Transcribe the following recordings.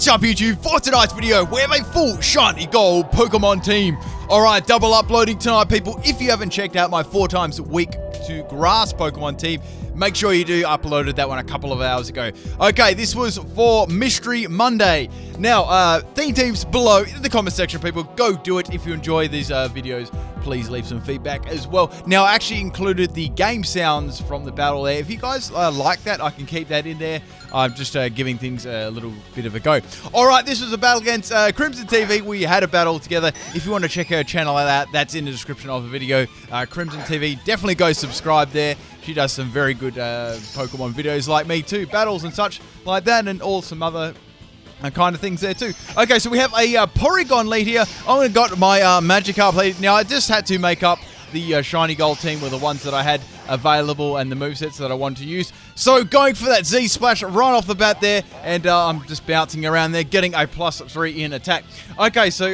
What's up YouTube? For tonight's video, we have a full shiny gold Pokemon team. Alright, double uploading tonight people. If you haven't checked out my 4 times a week to grass Pokemon team, make sure you do. Uploaded that one a couple of hours ago. Okay, this was for Mystery Monday. Now, theme teams below in the comment section, people. Go do it if you enjoy these videos. Please leave some feedback as well. Now, I actually included the game sounds from the battle there. If you guys like that, I can keep that in there. I'm just giving things a little bit of a go. Alright, this was a battle against Crimson TV. We had a battle together. If you want to check her channel out, that's in the description of the video. Crimson TV, definitely go subscribe there. She does some very good Pokemon videos like me too. Battles and such like that, and all some other kind of things there too. Okay, so we have a Porygon lead here. I got my Magikarp lead. Now, I just had to make up the shiny gold team with the ones that I had available and the movesets that I wanted to use. So going for that Z Splash right off the bat there, and I'm just bouncing around there, getting a +3 in attack. Okay, so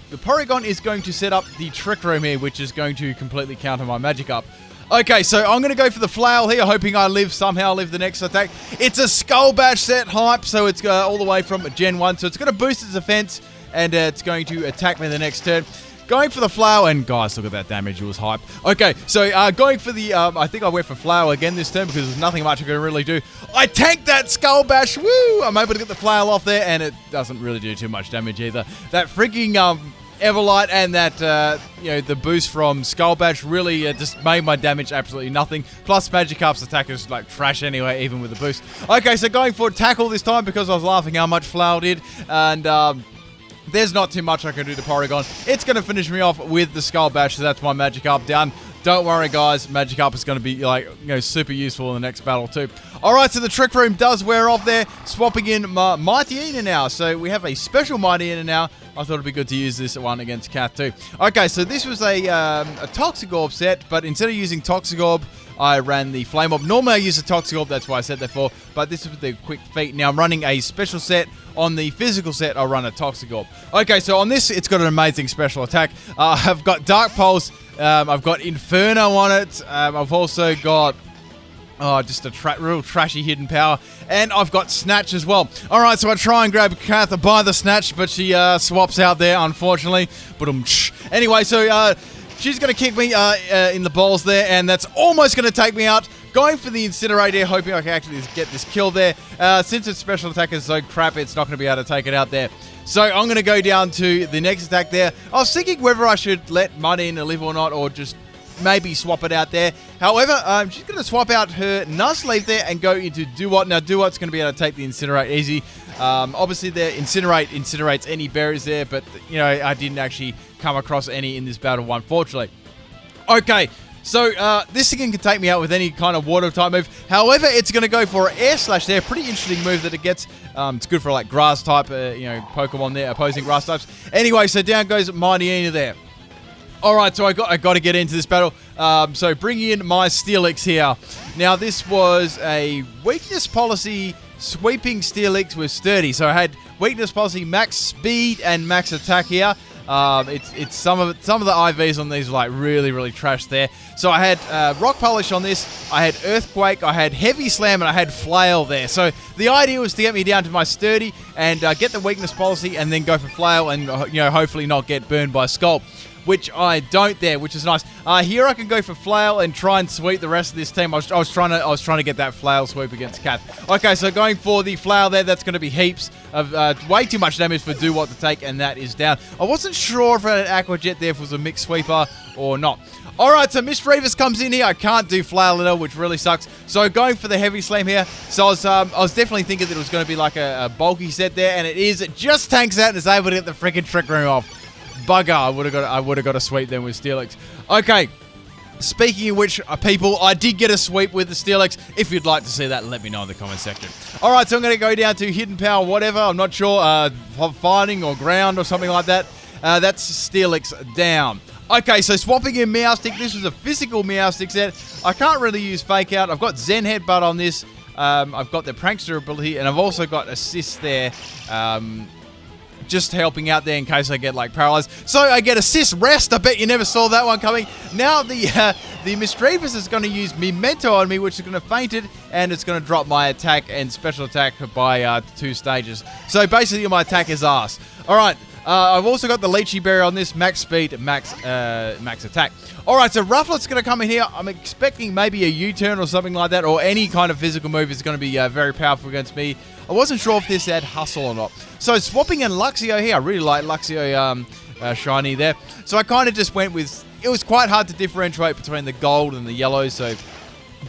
the Porygon is going to set up the Trick Room here, which is going to completely counter my Magikarp. Okay, so I'm going to go for the Flail here, hoping I somehow live the next attack. It's a Skull Bash set hype, so it's all the way from Gen 1, so it's going to boost its defense, and it's going to attack me the next turn. Going for the Flower, and guys, look at that damage, it was hype. Okay, so going for the, I think I went for Flower again this turn because there's nothing much I can really do. I tanked that Skull Bash, woo! I'm able to get the Flower off there, and it doesn't really do too much damage either. That freaking Everlight and that, the boost from Skull Bash really just made my damage absolutely nothing. Plus, Magikarp's attack is like trash anyway, even with the boost. Okay, so going for Tackle this time because I was laughing how much Flower did, and there's not too much I can do to Porygon. It's going to finish me off with the Skull Bash, so that's my Magikarp done. Don't worry, guys. Magikarp is going to be, super useful in the next battle, too. Alright, so the Trick Room does wear off there. Swapping in my Mightyena now. So we have a special Mightyena now. I thought it'd be good to use this one against Cat, too. Okay, so this was a Toxicorp set, but instead of using Toxicorp, I ran the Flame Orb. Normally I use a Toxicorp, that's why I said that for, but this is the Quick Feet. Now I'm running a special set. On the physical set, I'll run a Toxicorp. Okay, so on this, it's got an amazing special attack. I've got Dark Pulse, I've got Inferno on it, I've also got just a real trashy hidden power, and I've got Snatch as well. Alright, so I try and grab Kath by the Snatch, but she swaps out there, unfortunately. But anyway, so she's going to kick me in the balls there, and that's almost going to take me out. Going for the Incinerate here, hoping I can actually get this kill there. Since its special attack is so crap, it's not going to be able to take it out there. So I'm going to go down to the next attack there. I was thinking whether I should let Mightyena live or not, or just maybe swap it out there. However, she's going to swap out her Nuzleaf there and go into Duat. Now, Duat's going to be able to take the Incinerate easy. Obviously, the Incinerate incinerates any berries there, but, I didn't actually come across any in this battle, unfortunately. Okay, so this thing can take me out with any kind of water type move. However, it's going to go for an Air Slash there. Pretty interesting move that it gets. It's good for like grass type, Pokemon there, opposing grass types. Anyway, so down goes Mightyena there. Alright, so I got to get into this battle. So bringing in my Steelix here. Now, this was a weakness policy sweeping Steelix with Sturdy. So I had weakness policy, max speed, and max attack here. It's some of the IVs on these are like really trash there. So I had Rock Polish on this, I had Earthquake, I had Heavy Slam, and I had Flail there. So the idea was to get me down to my Sturdy and get the weakness policy, and then go for Flail and hopefully not get burned by Sculpt, which I don't there, which is nice. Here I can go for Flail and try and sweep the rest of this team. I was trying to get that Flail sweep against Kath. Okay, so going for the Flail there, that's going to be heaps of way too much damage for Duat to take, and that is down. I wasn't sure if I had an Aqua Jet there, if it was a mixed sweeper or not. Alright, so Miss Revis comes in here. I can't do Flail at all, which really sucks. So going for the Heavy Slam here. So I was definitely thinking that it was going to be like a bulky set there, and it is. It just tanks out and is able to get the freaking Trick Room off. Bugger, I would have got a sweep then with Steelix. Okay, speaking of which, people, I did get a sweep with the Steelix. If you'd like to see that, let me know in the comment section. Alright, so I'm going to go down to Hidden Power, whatever, I'm not sure, Fighting or Ground or something like that. That's Steelix down. Okay, so swapping in Meowstic. This was a physical Meowstic set. I can't really use Fake Out. I've got Zen Headbutt on this. I've got the Prankster ability, and I've also got Assist there. just helping out there in case I get like paralyzed. So I get assist rest. I bet you never saw that one coming. Now the Misdreavus is going to use Memento on me, which is going to faint it, and it's going to drop my attack and special attack by 2 stages. So basically my attack is arse. Alright, I've also got the Lychee Berry on this, max speed, max attack. Alright, so Rufflet's going to come in here. I'm expecting maybe a U-turn or something like that, or any kind of physical move is going to be very powerful against me. I wasn't sure if this had Hustle or not. So swapping in Luxio here, I really like Luxio shiny there. So I kind of just went with, it was quite hard to differentiate between the gold and the yellow, so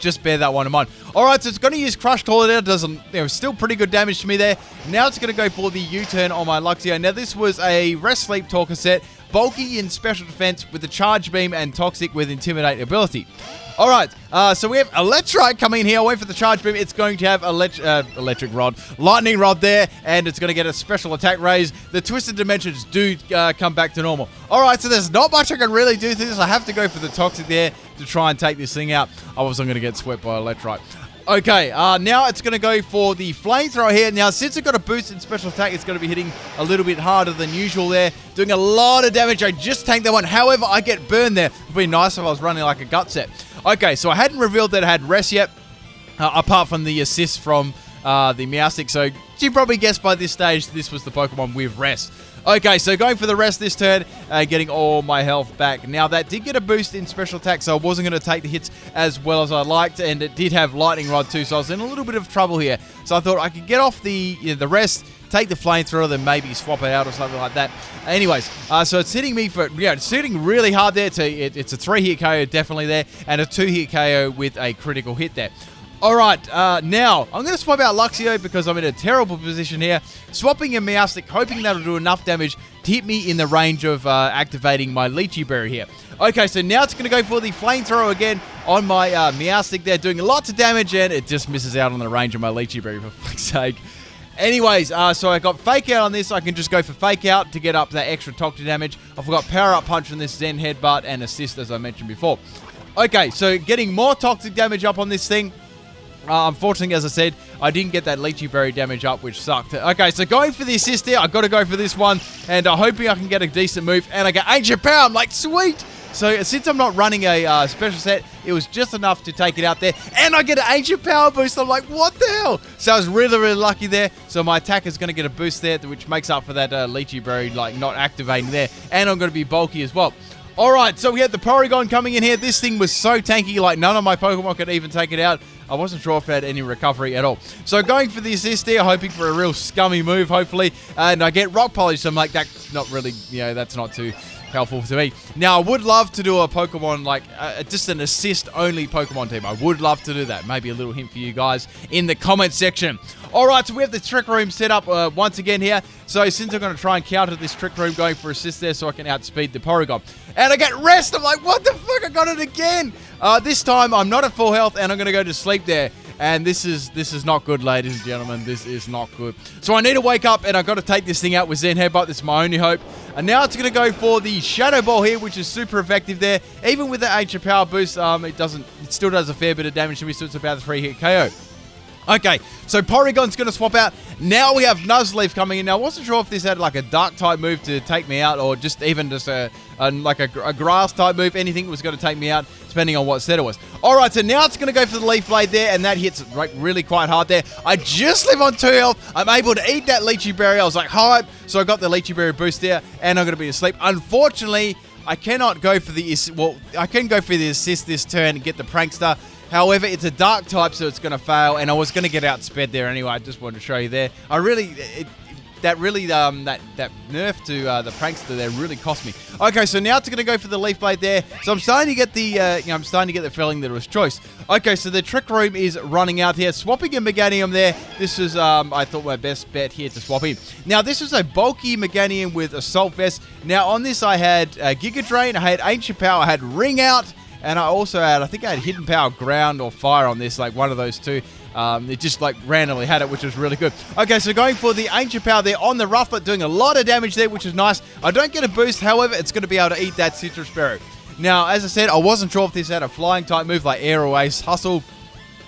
just bear that one in mind. Alright, so it's going to use Crush Claw there. Doesn't, still pretty good damage to me there. Now it's going to go for the U-turn on my Luxio. Now this was a Rest Sleep Talker set, bulky in special defense with the Charge Beam and Toxic with Intimidate ability. Alright, so we have Electrite coming in here. I went for the Charge Beam. It's going to have Electric Rod, Lightning Rod there, and it's going to get a special attack raise. The Twisted Dimensions do come back to normal. Alright, so there's not much I can really do to this. I have to go for the Toxic there to try and take this thing out. I wasn't going to get swept by Electrite. Okay, now it's going to go for the Flamethrower here. Now, since it got a boost in special attack, it's going to be hitting a little bit harder than usual there. Doing a lot of damage. I just tanked that one. However, I get burned there. It would be nice if I was running like a gut set. Okay, so I hadn't revealed that it had rest yet, apart from the assist from the Meowstic. So you probably guessed by this stage this was the Pokemon with rest. Okay, so going for the rest this turn, getting all my health back. Now, that did get a boost in special attack, so I wasn't going to take the hits as well as I liked, and it did have Lightning Rod too, so I was in a little bit of trouble here. So I thought I could get off the rest, take the Flamethrower, then maybe swap it out or something like that. Anyways, so it's hitting me for, it's hitting really hard there. It's a 3-hit KO definitely there, and a 2-hit KO with a critical hit there. Alright, now, I'm going to swap out Luxio because I'm in a terrible position here. Swapping a Meowstic, hoping that'll do enough damage to hit me in the range of activating my Lychee Berry here. Okay, so now it's going to go for the Flamethrower again on my Meowstic there, doing lots of damage, and it just misses out on the range of my Lychee Berry, for fuck's sake. Anyways, so I got Fake Out on this. I can just go for Fake Out to get up that extra toxic damage. I've got Power Up Punch on this, Zen Headbutt, and Assist, as I mentioned before. Okay, so getting more toxic damage up on this thing. Unfortunately, as I said, I didn't get that Lychee Berry damage up, which sucked. Okay, so going for the assist there, I've got to go for this one, and hoping I can get a decent move, and I get Ancient Power. I'm like, sweet! So since I'm not running a special set, it was just enough to take it out there, and I get an Ancient Power boost. I'm like, what the hell? So I was really, really lucky there. So my attack is going to get a boost there, which makes up for that Lychee Berry, like, not activating there, and I'm going to be bulky as well. Alright, so we had the Porygon coming in here. This thing was so tanky, like none of my Pokemon could even take it out. I wasn't sure if it had any recovery at all. So going for the assist there, hoping for a real scummy move, hopefully. And I get Rock Polish, so I'm like, that's not really, that's not too helpful to me. Now, I would love to do a Pokemon, like, just an assist-only Pokemon team. I would love to do that. Maybe a little hint for you guys in the comment section. Alright, so we have the Trick Room set up once again here. So since I'm going to try and counter this Trick Room, going for assist there so I can outspeed the Porygon. And I get rest! I'm like, what the fuck? I got it again! This time, I'm not at full health, and I'm going to go to sleep there. And this is not good, ladies and gentlemen. This is not good. So I need to wake up, and I've got to take this thing out with Zen Headbutt. This is my only hope. And now it's going to go for the Shadow Ball here, which is super effective there. Even with the Ancient Power boost, it still does a fair bit of damage to me, so it's about a 3-hit KO. Okay, so Porygon's going to swap out. Now we have Nuzleaf coming in. Now, I wasn't sure if this had like a Dark-type move to take me out, or just even just a Grass-type move. Anything was going to take me out, depending on what set it was. Alright, so now it's going to go for the Leaf Blade there, and that hits really quite hard there. I just live on 2 health. I'm able to eat that Lychee Berry. I was like, hype. So I got the Lychee Berry boost there, and I'm going to be asleep. Unfortunately, I cannot go for the... Well, I can go for the assist this turn and get the Prankster. However, it's a dark type, so it's going to fail, and I was going to get outsped there anyway. I just wanted to show you there. That nerf to the Prankster there really cost me. Okay, so now it's going to go for the Leaf Blade there. So I'm starting to get the feeling that it was choice. Okay, so the Trick Room is running out here. Swapping a Meganium there. This is, I thought, my best bet here to swap in. Now, this was a bulky Meganium with Assault Vest. Now, on this, I had Giga Drain, I had Ancient Power, I had Ring Out, and I also had, I think I had Hidden Power, Ground, or Fire on this, like one of those two. It just like randomly had it, which was really good. Okay, so going for the Ancient Power there on the Rufflet, doing a lot of damage there, which is nice. I don't get a boost, however, it's going to be able to eat that Citrus Berry. Now, as I said, I wasn't sure if this had a flying type move like Air or Ace Hustle,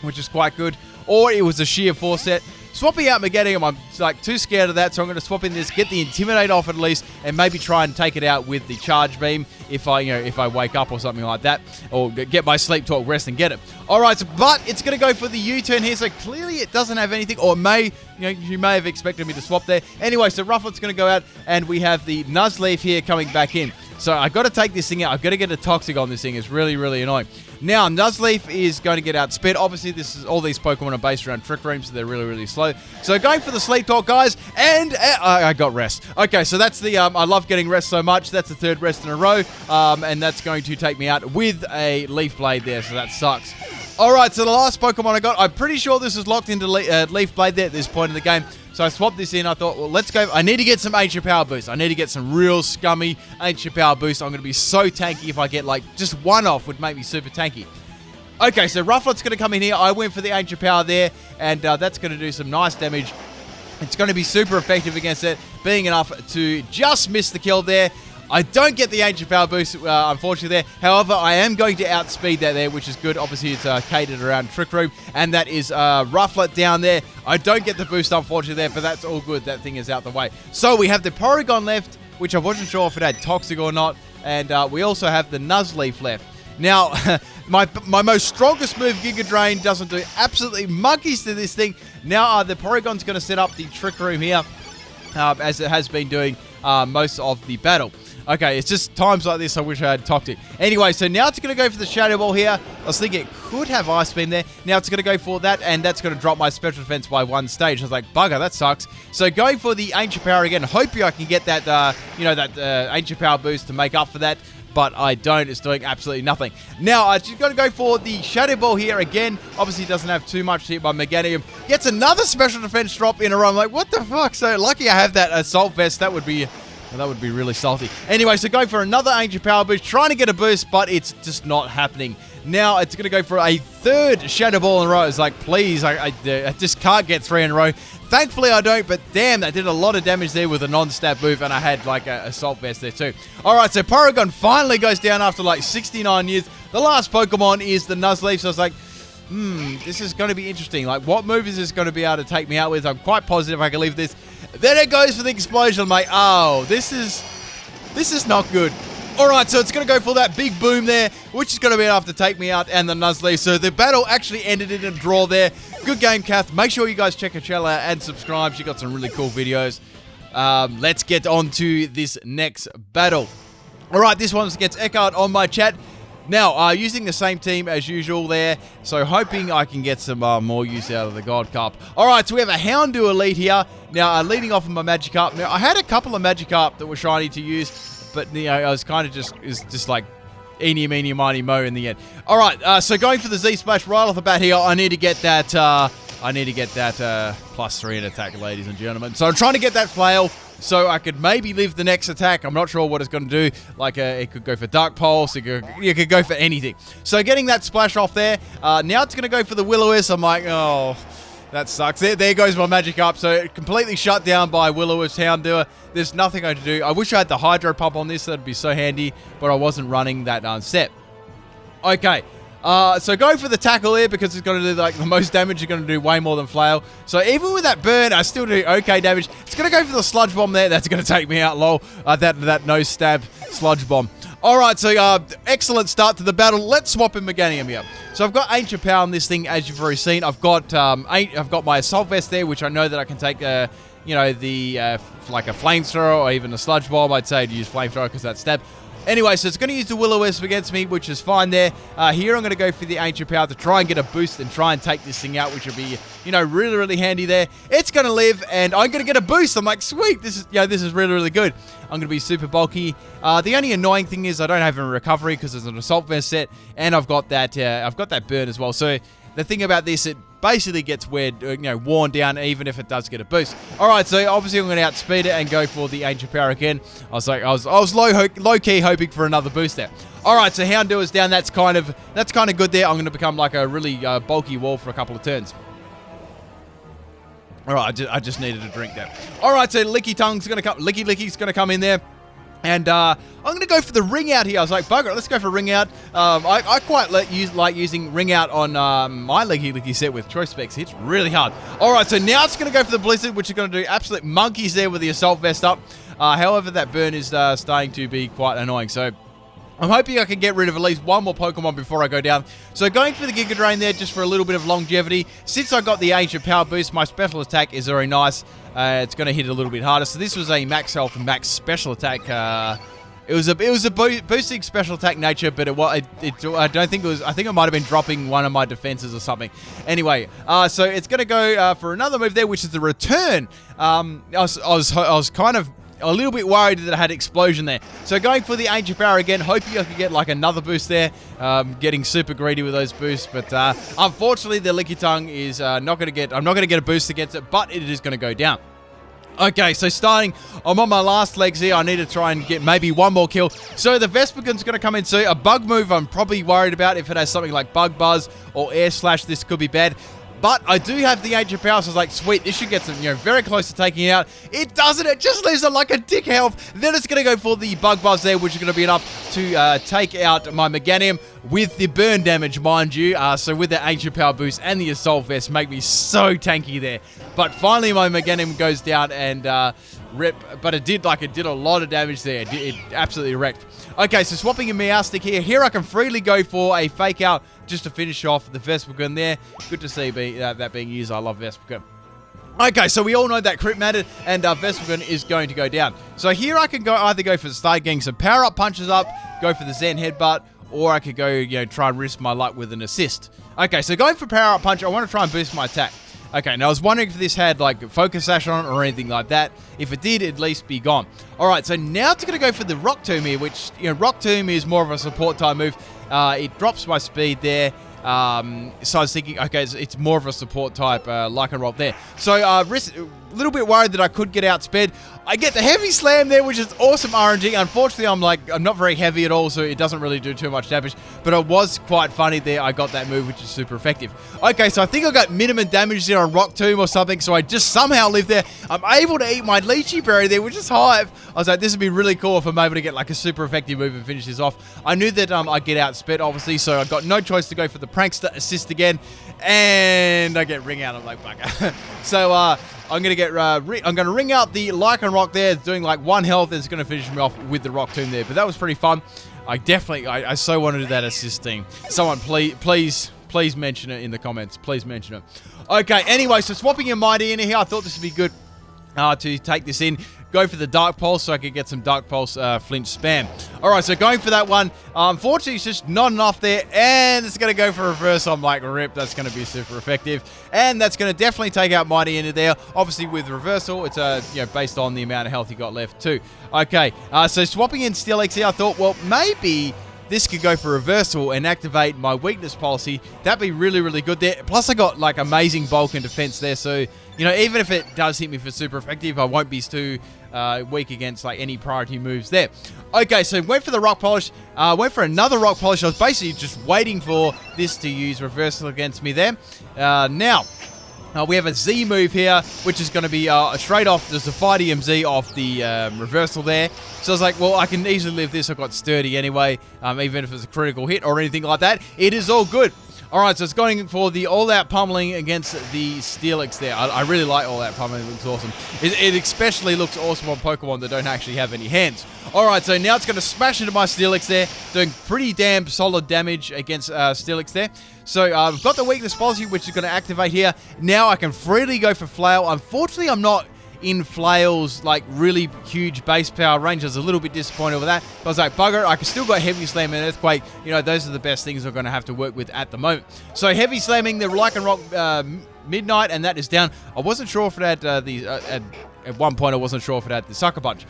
which is quite good, or it was a sheer force set. Swapping out Meganium, I'm like too scared of that, so I'm going to swap in this, get the Intimidate off at least, and maybe try and take it out with the Charge Beam if I wake up or something like that, or get my Sleep Talk rest and get it. All right, but it's going to go for the U-turn here, so clearly it doesn't have anything, or you may have expected me to swap there. Anyway, so Rufflet's going to go out, and we have the Nuzleaf here coming back in. So I got to take this thing out. I've got to get a Toxic on this thing. It's really, really annoying. Now, Nuzleaf is going to get outspeed. Obviously, all these Pokemon are based around Trick Room, so they're really, really slow. So going for the Sleep Talk, guys, and I got rest. Okay, so that's the, I love getting rest so much. That's the third rest in a row, and that's going to take me out with a Leaf Blade there, so that sucks. All right, so the last Pokemon I got, I'm pretty sure this is locked into Leaf Blade there at this point in the game. So I swapped this in. I thought, well, let's go. I need to get some Ancient Power Boost. I need to get some real scummy Ancient Power Boost. I'm going to be so tanky if I get, like, just one off would make me super tanky. Okay, so Rufflet's going to come in here. I went for the Ancient Power there, and that's going to do some nice damage. It's going to be super effective against it, being enough to just miss the kill there. I don't get the Ancient Power Boost, unfortunately, there. However, I am going to outspeed that there, which is good. Obviously, it's catered around Trick Room, and that is Rufflet down there. I don't get the boost, unfortunately, there, but that's all good. That thing is out the way. So we have the Porygon left, which I wasn't sure if it had Toxic or not, and we also have the Nuzleaf left. Now, my most strongest move, Giga Drain, doesn't do absolutely monkeys to this thing. Now, the Porygon's going to set up the Trick Room here, as it has been doing most of the battle. Okay, it's just times like this I wish I had Toxic. Anyway, so now it's going to go for the Shadow Ball here. I was thinking it could have Ice Beam there. Now it's going to go for that, and that's going to drop my Special Defense by one stage. I was like, bugger, that sucks. So going for the Ancient Power again. Hope I can get that, Ancient Power boost to make up for that. But I don't. It's doing absolutely nothing. Now, I just got to go for the Shadow Ball here again. Obviously, it doesn't have too much to hit by Meganium. Gets another Special Defense drop in a row. I'm like, what the fuck? So lucky I have that Assault Vest. That would be really salty. Anyway, so going for another Ancient Power boost. Trying to get a boost, but it's just not happening. Now, it's going to go for a third Shadow Ball in a row. It's like, please, I just can't get 3 in a row. Thankfully, I don't, but damn, that did a lot of damage there with a non-stab move, and I had, like, a Assault Vest there, too. Alright, so Porygon finally goes down after, like, 69 years. The last Pokemon is the Nuzleaf, so I was like, this is going to be interesting. Like, what move is this going to be able to take me out with? I'm quite positive I can leave this. Then it goes for the Explosion. I'm like, oh, this is not good. Alright, so it's going to go for that big boom there, which is going to be enough to take me out and the Nuzleaf. So the battle actually ended in a draw there. Good game, Kath. Make sure you guys check her channel out and subscribe. She got some really cool videos. Let's get on to this next battle. Alright, this one's against Eckhart on my chat. Now, using the same team as usual there, so hoping I can get some more use out of the God Cup. Alright, so we have a Houndour Elite here. Now, leading off of my Magikarp. Now, I had a couple of Magikarp that were shiny to use, but, I was kind of just like, eeny, meeny, miny, mo in the end. Alright, so going for the Z-Splash right off the bat here, I need to get that, +3 in attack, ladies and gentlemen. So I'm trying to get that Flail, so I could maybe live the next attack. I'm not sure what it's going to do. Like, it could go for Dark Pulse. It could go for anything. So getting that splash off there. Now it's going to go for the Will-O-Wisp. I'm like, oh, that sucks. There goes my Magikarp. So it completely shut down by Will-O-Wisp Houndour. There's nothing I can do. I wish I had the Hydro Pump on this. That'd be so handy. But I wasn't running that set. Okay. So go for the tackle here because it's going to do like the most damage. You're going to do way more than Flail. So even with that burn, I still do okay damage. It's going to go for the Sludge Bomb there. That's going to take me out, lol. That no stab Sludge Bomb. Alright, so excellent start to the battle. Let's swap in Meganium here. So I've got Ancient Power on this thing, as you've already seen. I've got my Assault Vest there, which I know that I can take like a Flamethrower or even a Sludge Bomb. I'd say to use Flamethrower because that's stab. Anyway, so it's going to use the Will-O-Wisp against me, which is fine there. Here I'm going to go for the Ancient Power to try and get a boost and try and take this thing out, which will be, really, really handy there. It's going to live, and I'm going to get a boost. I'm like, sweet, this is really, really good. I'm going to be super bulky. The only annoying thing is I don't have a recovery because there's an Assault Vest set, and I've got that burn as well. So the thing about this, it basically gets worn down even if it does get a boost. Alright, so obviously I'm going to outspeed it and go for the Ancient Power again. I was low-key hoping for another boost there. Alright, so Houndour is down. That's kind of good there. I'm going to become like a really bulky wall for a couple of turns. Alright, I just needed a drink there. Alright, so Licky's going to come in there. And I'm going to go for the ring out here. I was like, bugger it, let's go for ring out. I quite like using ring out on my leggy licky set with choice specs. It's really hard. All right, so now it's going to go for the blizzard, which is going to do absolute monkeys there with the assault vest up. However, that burn is starting to be quite annoying. So I'm hoping I can get rid of at least one more Pokemon before I go down. So going for the Giga Drain there just for a little bit of longevity. Since I got the Ancient Power boost, my special attack is very nice. It's going to hit a little bit harder. So this was a max health and max special attack. It was a boosting special attack nature, but I don't think it was. I think it might have been dropping one of my defenses or something. Anyway, so it's going to go for another move there, which is the return. I was kind of a little bit worried that I had explosion there. So going for the Ancient Power again, hoping I could get like another boost there. Getting super greedy with those boosts, but unfortunately the Lickitung is not going to get. I'm not going to get a boost against it, but it is going to go down. Okay, so starting, I'm on my last legs here. I need to try and get maybe one more kill. So the Vespiqun's going to come in. So a bug move I'm probably worried about. If it has something like Bug Buzz or Air Slash, this could be bad. But I do have the Ancient Power, so I was like, sweet, this should get some, very close to taking it out. It doesn't. It just leaves it like a dick health. Then it's going to go for the Bug Buzz there, which is going to be enough to take out my Meganium with the burn damage, mind you. So with the Ancient Power boost and the Assault Vest, make me so tanky there. But finally, my Meganium goes down and rip. But it did a lot of damage there. It absolutely wrecked. Okay, so swapping a Meowstic here. Here I can freely go for a Fake Out just to finish off the Vespiqun there. Good to see that being used. I love Vespiqun. Okay, so we all know that crit mattered, and Vespiqun is going to go down. So here I can either go for the start getting some power-up punches up, go for the Zen Headbutt, or I could go, try and risk my luck with an assist. Okay, so going for power-up punch, I want to try and boost my attack. Okay, now I was wondering if this had like Focus Sash on it or anything like that. If it did, at least be gone. Alright, so now it's going to go for the Rock Tomb here, which, Rock Tomb is more of a support type move. It drops my speed there. So I was thinking, okay, it's more of a support type Lycanroc there. So a little bit worried that I could get outsped. I get the Heavy Slam there, which is awesome RNG. Unfortunately, I'm not very heavy at all, so it doesn't really do too much damage. But it was quite funny there. I got that move, which is super effective. Okay, so I think I got minimum damage there on Rock Tomb or something, so I just somehow live there. I'm able to eat my Lychee Berry there, which is Hive. I was like, this would be really cool if I'm able to get like a super effective move and finish this off. I knew that I'd get outsped, obviously, so I got no choice to go for the Prankster assist again, and I get ring out. I'm like, bugger. So I'm gonna ring out the Lycanroc there. It's doing like 1 health. It's gonna finish me off with the Rock Tomb there. But that was pretty fun. I so wanted to do that assist team. Someone please mention it in the comments. Please mention it. Okay. Anyway, so swapping your Mighty in here, I thought this would be good to take this in. Go for the Dark Pulse so I could get some Dark Pulse flinch spam. Alright, so going for that one. Unfortunately, it's just not enough there. And it's going to go for reverse. I'm like, rip, that's going to be super effective. And that's going to definitely take out Mighty into there. Obviously, with reversal, it's based on the amount of health you got left too. Okay, so swapping in Steelix here, I thought, well, maybe this could go for reversal and activate my weakness policy. That'd be really, really good there. Plus, I got like amazing bulk and defense there. So, even if it does hit me for super effective, I won't be too weak against like any priority moves there. Okay, so went for the Rock Polish. Went for another Rock Polish. I was basically just waiting for this to use reversal against me there. Now, we have a Z move here, which is going to be straight off the Fight EMZ off the reversal there. So I was like, well, I can easily live this. I've got Sturdy anyway, even if it's a critical hit or anything like that. It is all good. All right, so it's going for the all-out pummeling against the Steelix there. I really like all-out pummeling. It looks awesome. It especially looks awesome on Pokemon that don't actually have any hands. All right, so now it's going to smash into my Steelix there, doing pretty damn solid damage against Steelix there. So I've got the weakness policy, which is going to activate here. Now I can freely go for Flail. Unfortunately, I'm not in Flail's like really huge base power range. I was a little bit disappointed with that. But I was like, bugger, I can still got Heavy Slam and Earthquake. Those are the best things we're going to have to work with at the moment. So Heavy Slamming the Lycanroc Midnight, and that is down. I wasn't sure if it had at one point I wasn't sure if it had the Sucker Punch.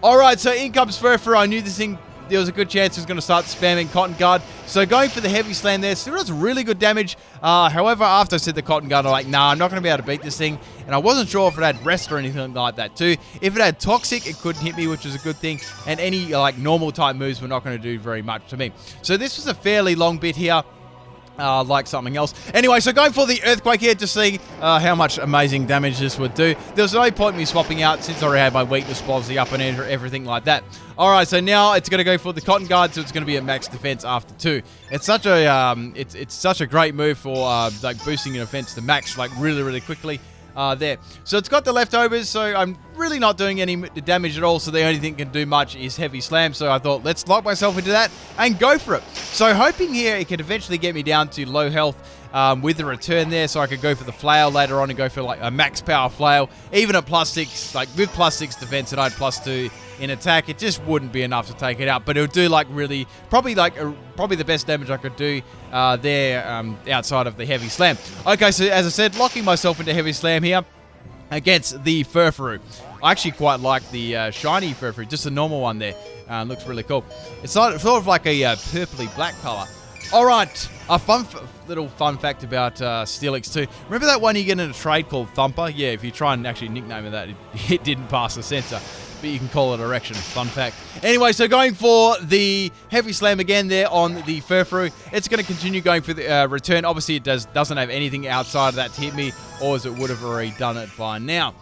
Alright, so in comes Furfur. I knew this thing, there was a good chance it was going to start spamming Cotton Guard. So going for the Heavy Slam there, still does really good damage. However, after I said the Cotton Guard, I'm like, nah, I'm not going to be able to beat this thing. And I wasn't sure if it had Rest or anything like that too. If it had Toxic, it couldn't hit me, which was a good thing. And any like normal type moves were not going to do very much to me. So this was a fairly long bit here. like something else. Anyway, so going for the Earthquake here to see how much amazing damage this would do. There's no point in me swapping out since I already had my weakness policy up and everything like that. Alright, so now it's going to go for the Cotton Guard, so it's going to be at max defense after 2. It's such a it's such a great move for like boosting your defense to max like really quickly. There. So it's got the leftovers, so I'm really not doing any damage at all, so the only thing can do much is Heavy Slam, so I thought, let's lock myself into that and go for it. So hoping here it could eventually get me down to low health with the return there, so I could go for the Flail later on and go for like a max power Flail, even at +6, like with +6 defense and I had +2 in attack, it just wouldn't be enough to take it out, but it would do like really, probably the best damage I could do there outside of the Heavy Slam. Okay, so as I said, locking myself into Heavy Slam here against the Furfrou. I actually quite like the shiny Furfrou, just the normal one there. Looks really cool. It's sort of like a purpley black color. Alright, a little fun fact about Steelix 2. Remember that one you get in a trade called Thumper? Yeah, if you try and actually nickname it that, it didn't pass the censor. But you can call it Erection. Fun fact. Anyway, so going for the Heavy Slam again there on the Furfrou. It's going to continue going for the return. Obviously, it doesn't have anything outside of that to hit me, or as it would have already done it by now.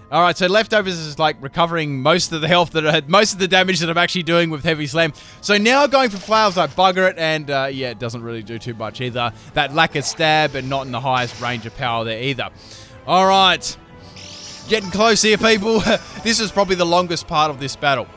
Alright, so leftovers is like recovering most of the health that I had, most of the damage that I'm actually doing with Heavy Slam. So now going for Flails, I bugger it, and yeah, it doesn't really do too much either. That lack of stab and not in the highest range of power there either. Alright, getting close here, people. This is probably the longest part of this battle.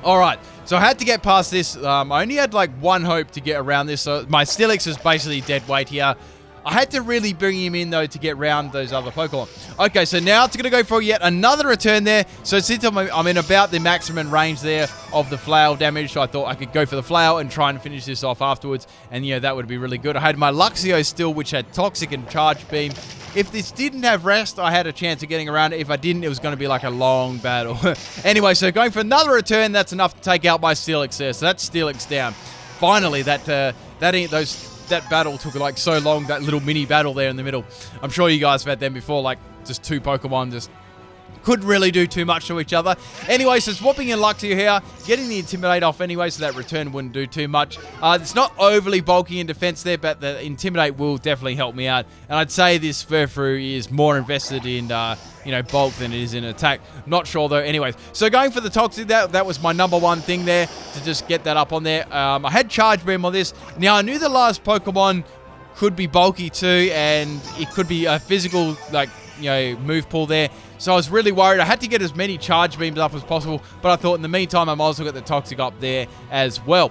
Alright, so I had to get past this. I only had like one hope to get around this, so my Steelix is basically dead weight here. I had to really bring him in, though, to get around those other Pokemon. Okay, so now it's going to go for yet another return there. So since I'm in about the maximum range there of the Flail damage, so I thought I could go for the Flail and try and finish this off afterwards. And, yeah, that would be really good. I had my Luxio still, which had Toxic and Charge Beam. If this didn't have Rest, I had a chance of getting around it. If I didn't, it was going to be like a long battle. Anyway, so going for another return, that's enough to take out my Steelix there. So that's Steelix down. Finally, that battle took like so long, that little mini battle there in the middle. I'm sure you guys have had them before, like just two Pokemon just couldn't really do too much to each other. Anyway, so swapping in Luxio here, getting the Intimidate off anyway, so that return wouldn't do too much. It's not overly bulky in defense there, but the Intimidate will definitely help me out. And I'd say this Furfrou is more invested in bulk than it is in attack. Not sure though. Anyways, so going for the Toxic, that was my number one thing there, to just get that up on there. I had Charge Beam on this. Now, I knew the last Pokemon could be bulky too, and it could be a physical, move pull there. So I was really worried. I had to get as many Charge Beams up as possible, but I thought in the meantime, I might as well get the Toxic up there as well.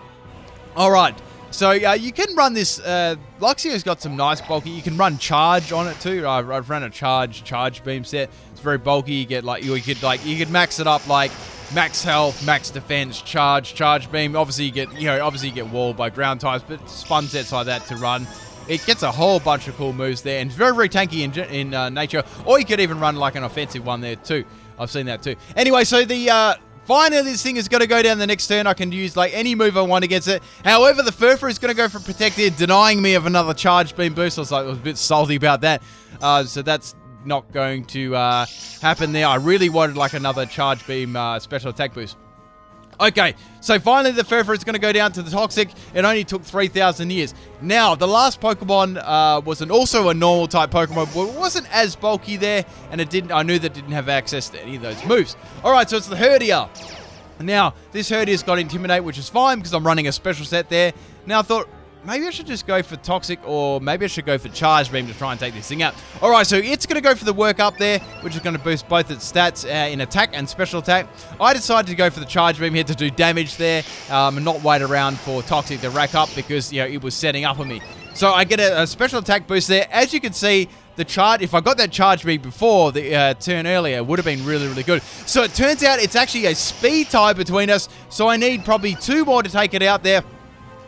Alright, so you can run this, Luxio's got some nice bulky, you can run Charge on it too. I've run a Charge Beam set. It's very bulky. You get you could max it up like max health, max defense, Charge Beam. Obviously you get walled by ground types, but it's fun sets like that to run. It gets a whole bunch of cool moves there, and it's very tanky in nature. Or you could even run like an offensive one there too. I've seen that too. Anyway, so the finally this thing is going to go down the next turn. I can use like any move I want against it. However, the Furfrou is going to go for Protected, denying me of another Charge Beam boost. I was a bit salty about that. So that's not going to happen there. I really wanted like another Charge Beam special attack boost. Okay, so finally the Furfrou is going to go down to the Toxic. It only took 3,000 years. Now, the last Pokemon was also a normal type Pokemon, but it wasn't as bulky there, and I knew that it didn't have access to any of those moves. Alright, so it's the Herdier. Now, this Herdier's got Intimidate, which is fine because I'm running a special set there. Now, I thought, maybe I should just go for Toxic, or maybe I should go for Charge Beam to try and take this thing out. Alright, so it's going to go for the Work Up there, which is going to boost both its stats in attack and special attack. I decided to go for the Charge Beam here to do damage there, and not wait around for Toxic to rack up because, it was setting up on me. So I get a special attack boost there. As you can see, if I got that Charge Beam before the turn earlier, it would have been really good. So it turns out it's actually a speed tie between us, so I need probably 2 more to take it out there.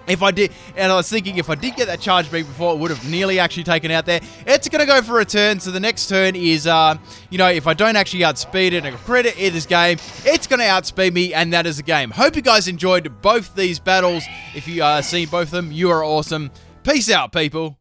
If I did, and I was thinking if I did get that Charge Beam before, it would have nearly actually taken out there. It's going to go for a turn, so the next turn is, if I don't actually outspeed it and credit it is game, it's going to outspeed me, and that is the game. Hope you guys enjoyed both these battles. If you seen both of them, you are awesome. Peace out, people.